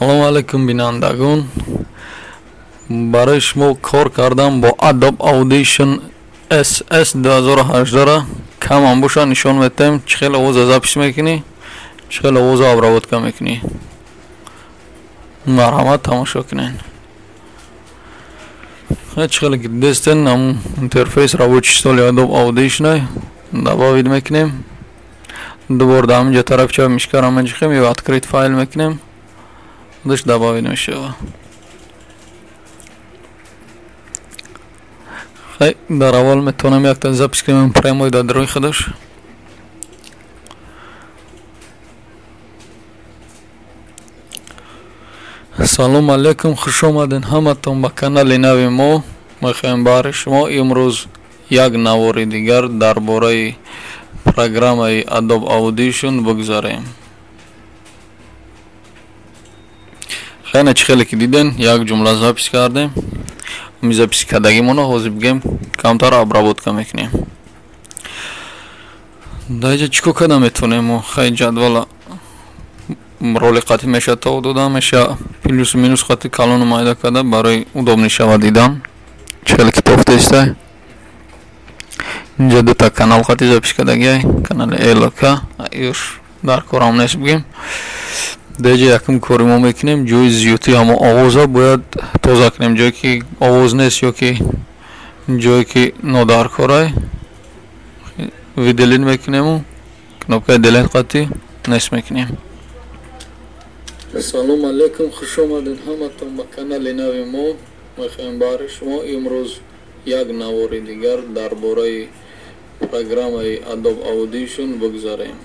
салом алайкум бинандагон. барои шумо кор кардам бо Adobe Audition SS 2018 камам боша нишон метем чӣ хел овоза запис мекунӣ, чӣ хел овоза обработка мекунӣ. марҳамат тамошо кунед. чӣ хел дестен ам интерфейс рабочий столи Adobe Audition добавить мекунем. дубор да ҳаминҷо тарафча мишкара менҷихем ё открыть файл мекунем. даш добавить мешава. дар аввал метавонем якта запис кунем прямой дар рӯи худаш. салом алайкум, хуш омадед ҳаматон ба канали нави мо. мехоҳем барои шумо имрӯз як навори дигар дар бораи программаи Adobe Audition бигзарем. хеле чӣ хеле ки диден як ҷумла запис кардем. ми записи кардагимона ҳозир бигем камтар обработка мекунем. даҷа чӣ кар метавонем мо хай ҷадвала роли қати меша то дода меша плюс минус қати калону майда карда барои удобни шава дидан. чӣ хеле китоб тестай. инҷа дута канал қати запис кардагиай канали ЛК юш дар корам нест бигем. деҷа якум кори мо мекунем ҷои зиёти ҳамо овоза бояд тоза кунем. ҷое ки овоз нест ё ки ҷое ки нодаркорай виделит мекунему кнопкаи делет қати нест мекунем. салом алайкум, хуш омадед ҳаматон ба канали нави мо. мехоҳем барои шумо имрӯз як навори дигар дар бораи программаи Adobe Audition бигзарем.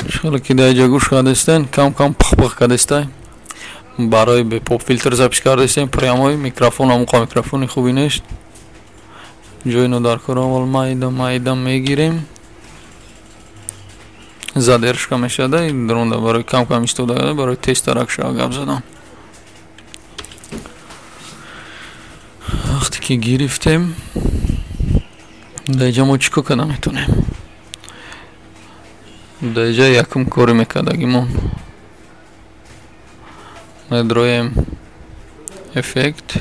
чӣ ки дар ҷо гӯш кардастен кам пах кардастай барои бе поп филтр запис кардастем. прямой микрофон амуқа микрофони хуби нест. ҷои нодаркора аввал майда мегирем. задержка мешада дронда барои кам истофода барои тестарак шава гап задам. вақте ки гирифтем деҷа мо чӣ кор карда метавонем. деҷа якум кори мекардагимон медроем эффект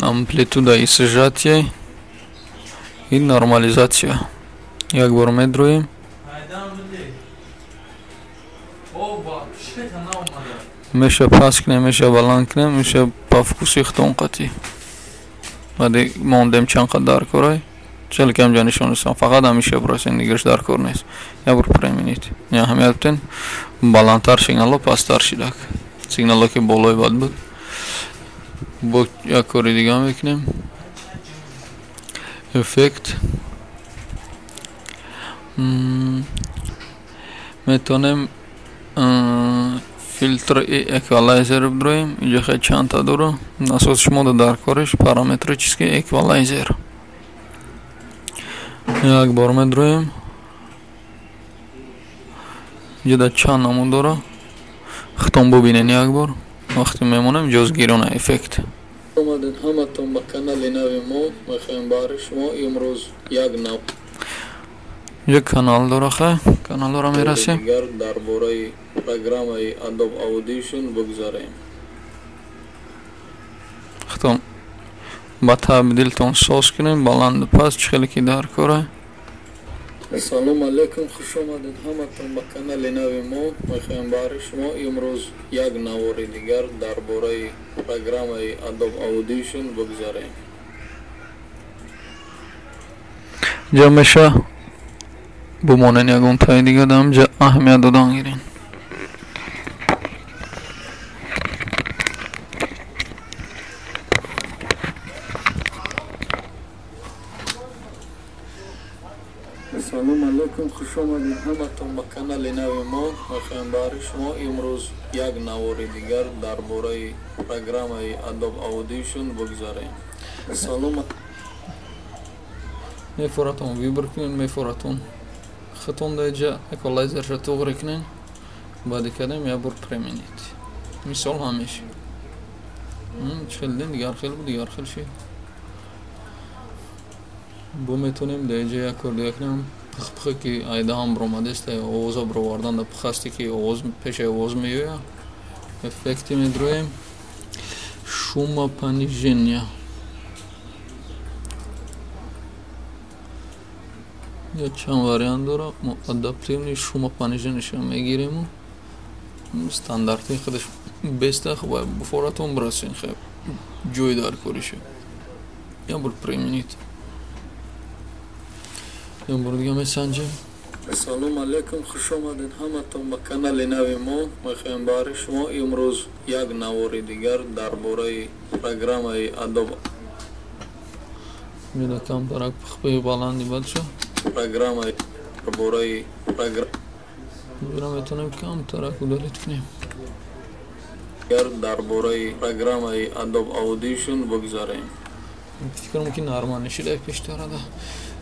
амплитуда и сжатие и нормализация. як бор медроем. меша паст кунем, меша баланд кунем, меша ба вкуси худтон қати. ваде мондем чанд қадр дар корай чел кам ҷа нишон дестам фақат ҳамиша бросен нигриш дар кор нест. як бор преминит я ҳамият бутен баландтар сигнало пасттар шидак. сигнало ки болой бад буд бо як кори дига мекунем. эффект метавонем фильтр и эквалайзер бдроем. инҷа хай чандта доро асоси шумо дар кориш параметри чиски эквалайзер. як бор медроем. инҷа дар чанд намуд дора хитон бубинен. як бор вақте мемонем ҷозгирона эффект. омадед ҳаматон ба канали нави мо. мехоҳем барои шумо имрӯз як нав як канал дора. хай каналора мерасем дигар дар бораи программаи Adobe Audition бигзарем. хитон ба табдилтон соз кунем баланду паст чӣ хеле ки дар кора. салом алайкум, хуш омадед ҳаматон ба канали нави мо. мехоҳем барои шумо имрӯз як навори дигар дар бораи программаи Adobe Audition бигзарем. ҷа меша бумонен ягон таи дига дам ҷа аҳамият додан гирен. салом алайкум, хуш омадед ҳаматон ба канали нави мо. мехоҳем барои шумо имрӯз як навори дигар дар бораи программаи Adobe Audition бигзарем. салом мефоратон вибр кунен мефоратон хитон деҷа эквалайзерша туғри кунен баъди кардем як бор преминит мисол ҳамеш чӣ хел ден дигар хел буд дигар хел шид бо метавонем деҷа як кор дига кунем пхпхи ки айдаам бромадеста овоза броварданда пхасти ки овоз пешаи овоз меоя эффекти медроем шумопонижение я чанд вариант дора мо адаптивни шумопонижениеша мегирему стандарти худаш беста хуб буфоратон брасин хеб ҷой дар кориша я бур применит я бур дига месанҷем Ассалому алайкум, хуш омадед ҳаматон ба канали нави мо. Мехоҳем барои шумо имрӯз як навори дигар дар бораи программаи Adobe меда камтарак пхпи баланди бача программаи бораи бира метонем камтарак удалит кунем дар бораи программаи Adobe Audition бигзарем. фикрам ки норманишида пештарада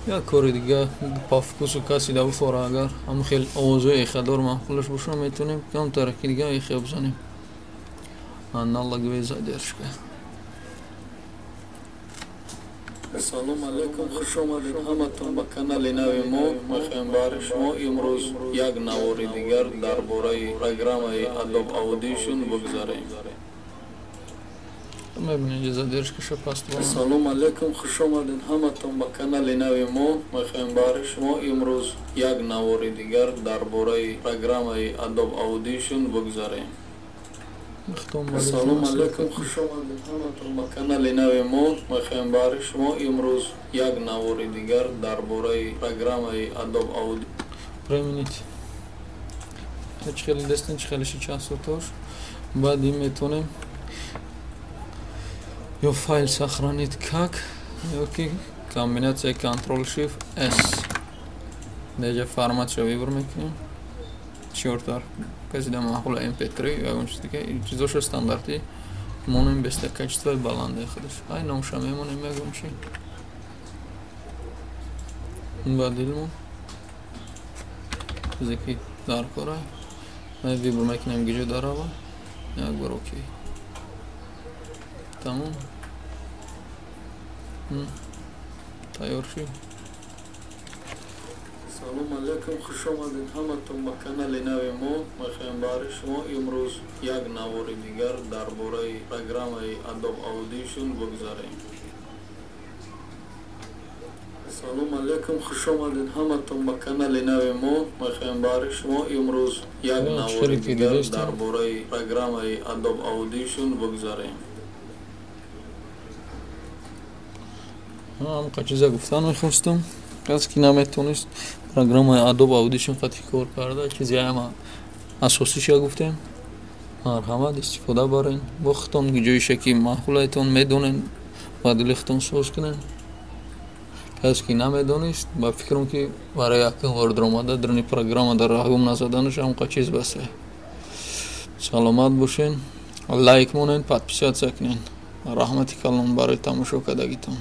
як кори дига по вкусу каси да буфора агар ҳам хел овозои эхадор маъқулаш боша метонем камтараки дига эхе бзанем аналоговая задержка Ассалому алайкум, хуш омадед ҳаматон ба канали нави мо. Мехоҳем барои шумо имрӯз як навори дигар дар бораи программаи Adobe Audition бигзарем. мебинед задержкаша паст бо Ассалому алайкум, хуш омадед ҳаматон ба канали нави мо. Мехоҳем барои шумо имрӯз як навори дигар дар бораи программаи Adobe Audition бигзарем. Ассалому алайкум, хуш омадед ҳаматон ба канали нави мо. Мехоҳем барои шумо имрӯз як навори дигар дар бораи программаи Adobe Audition применит ҳеҷ хели дестен чӣ хелиши часотош баъд ин метонем ё файл сохранить как ёки комбинатсияи Ctrl Shift S деҷа форматшо вибр мекунем чортар казида маъқула MP3 ягон чиз дига чизоша стандарти монем беста качествои баланде худаш ай номша мемонем ягон чи бадилмо чизе ки дар корай ай вибр мекунем гиҷо дарава як бар окей тамом тайёр шуд Ассалому алайкум, хуш омадед ҳаматон ба канали нави мо. Мехоҳем барои шумо имрӯз як навори дигар дар бораи программаи Adobe Audition бигзарем. Ассалому алайкум, хуш омадед ҳаматон ба канали нави мо. Мехоҳем барои шумо имрӯз як навори дигар дар бораи программаи Adobe Audition бигзарем. ҳамқа чиза гуфтан мехостам кас ки наметонист программаи Adobe Audition қати кор карда чизи ҳама асосиша гуфтем марҳамат истифода барен бо хитон гиҷоиша ки маъқулаетон медонен ба дили хитон соз кунен кас ки намедонист ба фикрам ки барои якин бор даромада дар ин программа дар раҳгум назаданаш ҳамқа чиз басе саломат бошен лайк монен подписатсия кунен раҳмати калон барои тамошо кардагитон